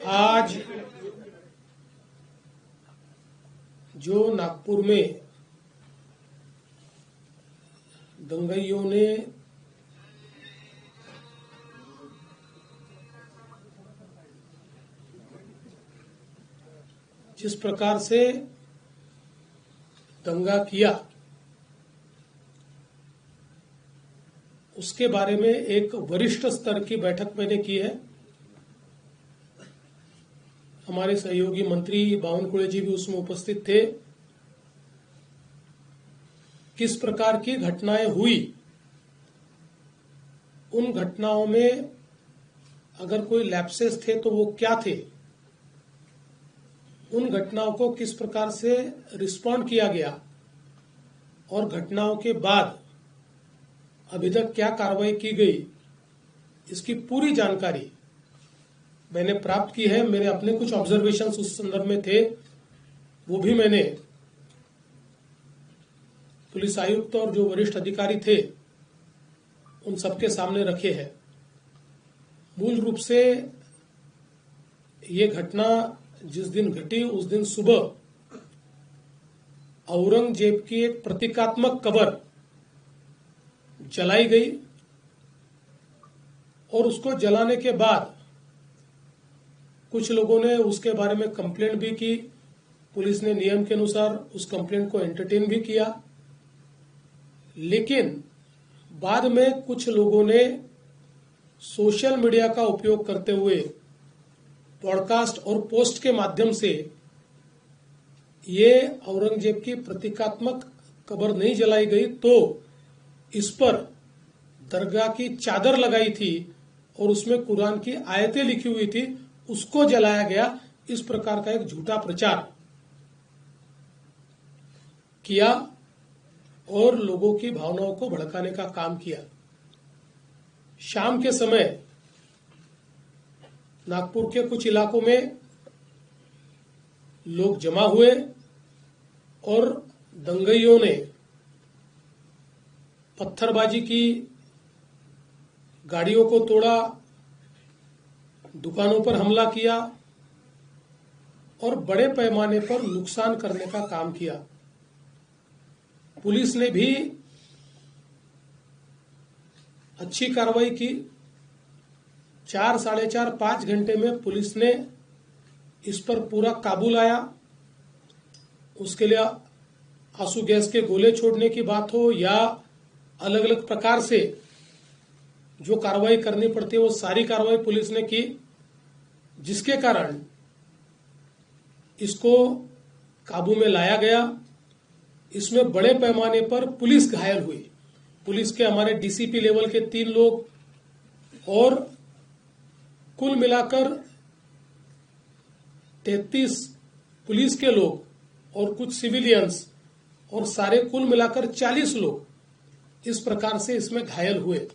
आज जो नागपुर में दंगाइयों ने जिस प्रकार से दंगा किया उसके बारे में एक वरिष्ठ स्तर की बैठक मैंने की है। हमारे सहयोगी मंत्री बावनकुळे जी भी उसमें उपस्थित थे। किस प्रकार की घटनाएं हुई, उन घटनाओं में अगर कोई लैप्सेस थे तो वो क्या थे, उन घटनाओं को किस प्रकार से रिस्पॉन्ड किया गया और घटनाओं के बाद अभी तक क्या कार्रवाई की गई, इसकी पूरी जानकारी मैंने प्राप्त की है। मेरे अपने कुछ ऑब्जर्वेशंस उस संदर्भ में थे, वो भी मैंने पुलिस आयुक्त और जो वरिष्ठ अधिकारी थे उन सबके सामने रखे हैं। मूल रूप से ये घटना जिस दिन घटी उस दिन सुबह औरंगजेब की एक प्रतीकात्मक कब्र जलाई गई और उसको जलाने के बाद कुछ लोगों ने उसके बारे में कंप्लेंट भी की। पुलिस ने नियम के अनुसार उस कंप्लेंट को एंटरटेन भी किया, लेकिन बाद में कुछ लोगों ने सोशल मीडिया का उपयोग करते हुए पॉडकास्ट और पोस्ट के माध्यम से ये औरंगजेब की प्रतीकात्मक कब्र नहीं जलाई गई तो इस पर दरगाह की चादर लगाई थी और उसमें कुरान की आयतें लिखी हुई थी, उसको जलाया गया। इस प्रकार का एक झूठा प्रचार किया और लोगों की भावनाओं को भड़काने का काम किया। शाम के समय नागपुर के कुछ इलाकों में लोग जमा हुए और दंगाइयों ने पत्थरबाजी की, गाड़ियों को तोड़ा, दुकानों पर हमला किया और बड़े पैमाने पर नुकसान करने का काम किया। पुलिस ने भी अच्छी कार्रवाई की। 4, साढ़े 4, 5 घंटे में पुलिस ने इस पर पूरा काबू लाया। उसके लिए आंसू गैस के गोले छोड़ने की बात हो या अलग अलग प्रकार से जो कार्रवाई करनी पड़ती है वो सारी कार्रवाई पुलिस ने की, जिसके कारण इसको काबू में लाया गया। इसमें बड़े पैमाने पर पुलिस घायल हुई। पुलिस के हमारे डीसीपी लेवल के 3 लोग और कुल मिलाकर 33 पुलिस के लोग और कुछ सिविलियंस और सारे कुल मिलाकर 40 लोग इस प्रकार से इसमें घायल हुए।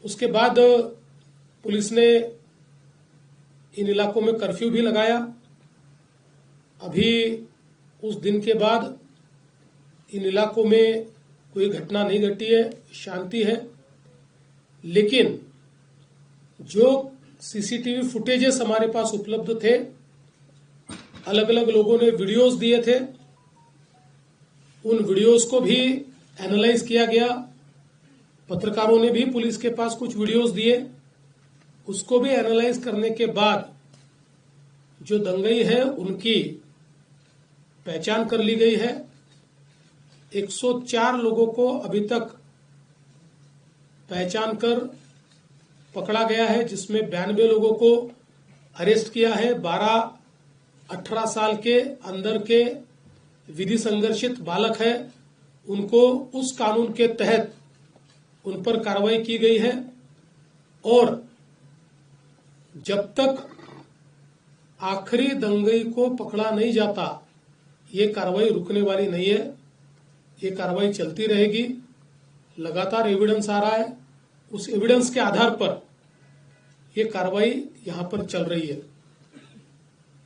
उसके बाद पुलिस ने इन इलाकों में कर्फ्यू भी लगाया। अभी उस दिन के बाद इन इलाकों में कोई घटना नहीं घटी है, शांति है। लेकिन जो सीसीटीवी फुटेजेस हमारे पास उपलब्ध थे, अलग अलग लोगों ने वीडियोस दिए थे, उन वीडियोस को भी एनालाइज किया गया। पत्रकारों ने भी पुलिस के पास कुछ वीडियोस दिए, उसको भी एनालाइज करने के बाद जो दंगाई है उनकी पहचान कर ली गई है। 104 लोगों को अभी तक पहचान कर पकड़ा गया है, जिसमें 92 लोगों को अरेस्ट किया है। 12-18 साल के अंदर के विधि संघर्षित बालक है, उनको उस कानून के तहत उन पर कार्रवाई की गई है और जब तक आखिरी दंगाई को पकड़ा नहीं जाता ये कार्रवाई रुकने वाली नहीं है। ये कार्रवाई चलती रहेगी। लगातार एविडेंस आ रहा है, उस एविडेंस के आधार पर ये कार्रवाई यहां पर चल रही है।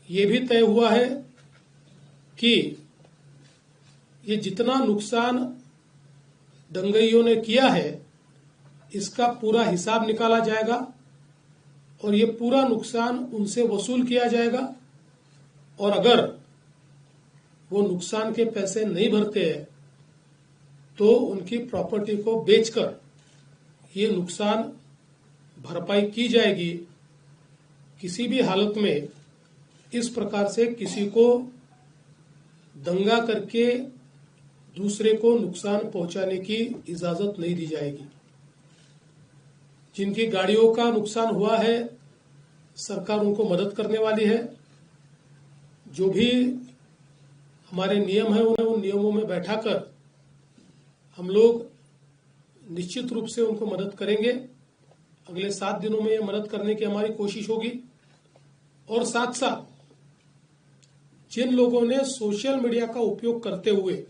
ये भी तय हुआ है कि ये जितना नुकसान दंगाइयों ने किया है इसका पूरा हिसाब निकाला जाएगा और ये पूरा नुकसान उनसे वसूल किया जाएगा। और अगर वो नुकसान के पैसे नहीं भरते हैं तो उनकी प्रॉपर्टी को बेचकर ये नुकसान भरपाई की जाएगी। किसी भी हालत में इस प्रकार से किसी को दंगा करके दूसरे को नुकसान पहुंचाने की इजाजत नहीं दी जाएगी। जिनकी गाड़ियों का नुकसान हुआ है सरकार उनको मदद करने वाली है। जो भी हमारे नियम है उन्हें उन नियमों में बैठाकर हम लोग निश्चित रूप से उनको मदद करेंगे। अगले 7 दिनों में ये मदद करने की हमारी कोशिश होगी। और साथ साथ जिन लोगों ने सोशल मीडिया का उपयोग करते हुए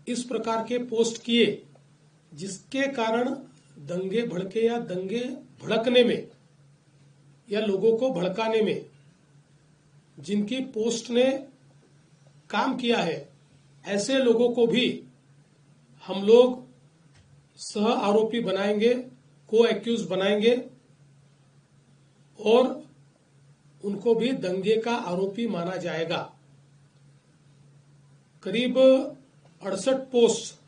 इस प्रकार के पोस्ट किए जिसके कारण दंगे भड़के या दंगे भड़कने में या लोगों को भड़काने में जिनकी पोस्ट ने काम किया है, ऐसे लोगों को भी हम लोग सह आरोपी बनाएंगे, को एक्यूज बनाएंगे और उनको भी दंगे का आरोपी माना जाएगा। करीब 68 पोस्ट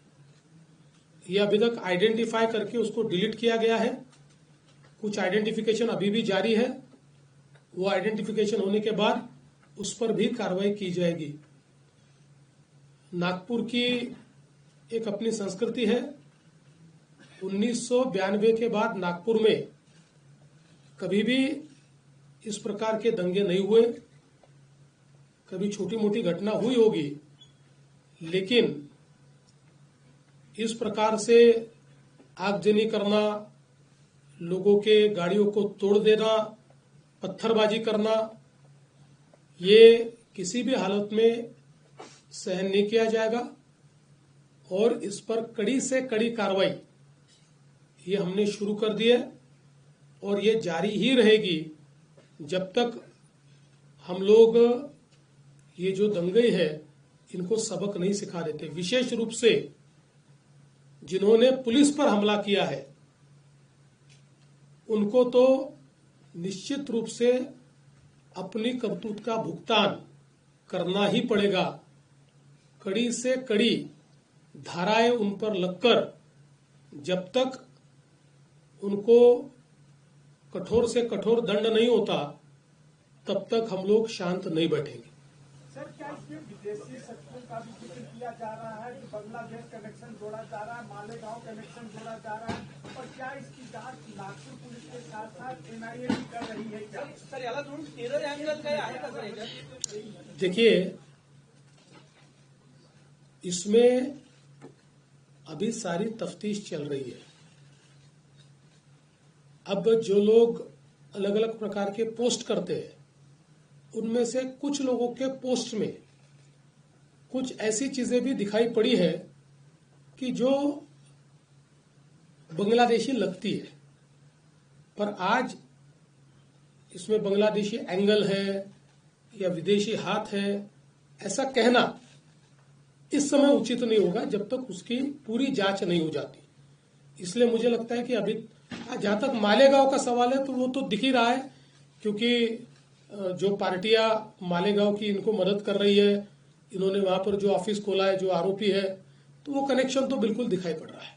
ये अभी तक आइडेंटिफाई करके उसको डिलीट किया गया है। कुछ आइडेंटिफिकेशन अभी भी जारी है। वो आइडेंटिफिकेशन होने के बाद उस पर भी कार्रवाई की जाएगी। नागपुर की एक अपनी संस्कृति है। 1992 के बाद नागपुर में कभी भी इस प्रकार के दंगे नहीं हुए। कभी छोटी मोटी घटना हुई होगी, लेकिन इस प्रकार से आगजनी करना, लोगों के गाड़ियों को तोड़ देना, पत्थरबाजी करना, ये किसी भी हालत में सहन नहीं किया जाएगा। और इस पर कड़ी से कड़ी कार्रवाई ये हमने शुरू कर दी है और ये जारी ही रहेगी जब तक हम लोग ये जो दंगे हैं इनको सबक नहीं सिखा देते। विशेष रूप से जिन्होंने पुलिस पर हमला किया है उनको तो निश्चित रूप से अपनी करतूत का भुगतान करना ही पड़ेगा। कड़ी से कड़ी धाराएं उन पर लगकर जब तक उनको कठोर से कठोर दंड नहीं होता तब तक हम लोग शांत नहीं बैठेंगे। सर, क्या इसमें विदेशी शक्तियों का भी जिक्र किया जा रहा है कि बांग्लादेश कनेक्शन जोड़ा जा रहा है, मालेगांव कनेक्शन जोड़ा जा रहा है, और क्या इसकी जांच नागपुर पुलिस के साथ साथ एनआईए भी कर रही है? क्या सर याला जोडून टेरर अँगल काय आहे का सर याच्यात? देखिए, इसमें अभी सारी तफ्तीश चल रही है। अब जो लोग अलग अलग प्रकार के पोस्ट करते हैं उनमें से कुछ लोगों के पोस्ट में कुछ ऐसी चीजें भी दिखाई पड़ी है कि जो बांग्लादेशी लगती है, पर आज इसमें बांग्लादेशी एंगल है या विदेशी हाथ है ऐसा कहना इस समय उचित नहीं होगा जब तक उसकी पूरी जांच नहीं हो जाती। इसलिए मुझे लगता है कि अभी जहां तक मालेगांव का सवाल है तो वो तो दिख ही रहा है, क्योंकि जो पार्टियां मालेगांव की इनको मदद कर रही है, इन्होंने वहां पर जो ऑफिस खोला है, जो आरोपी है, तो वो कनेक्शन तो बिल्कुल दिखाई पड़ रहा है।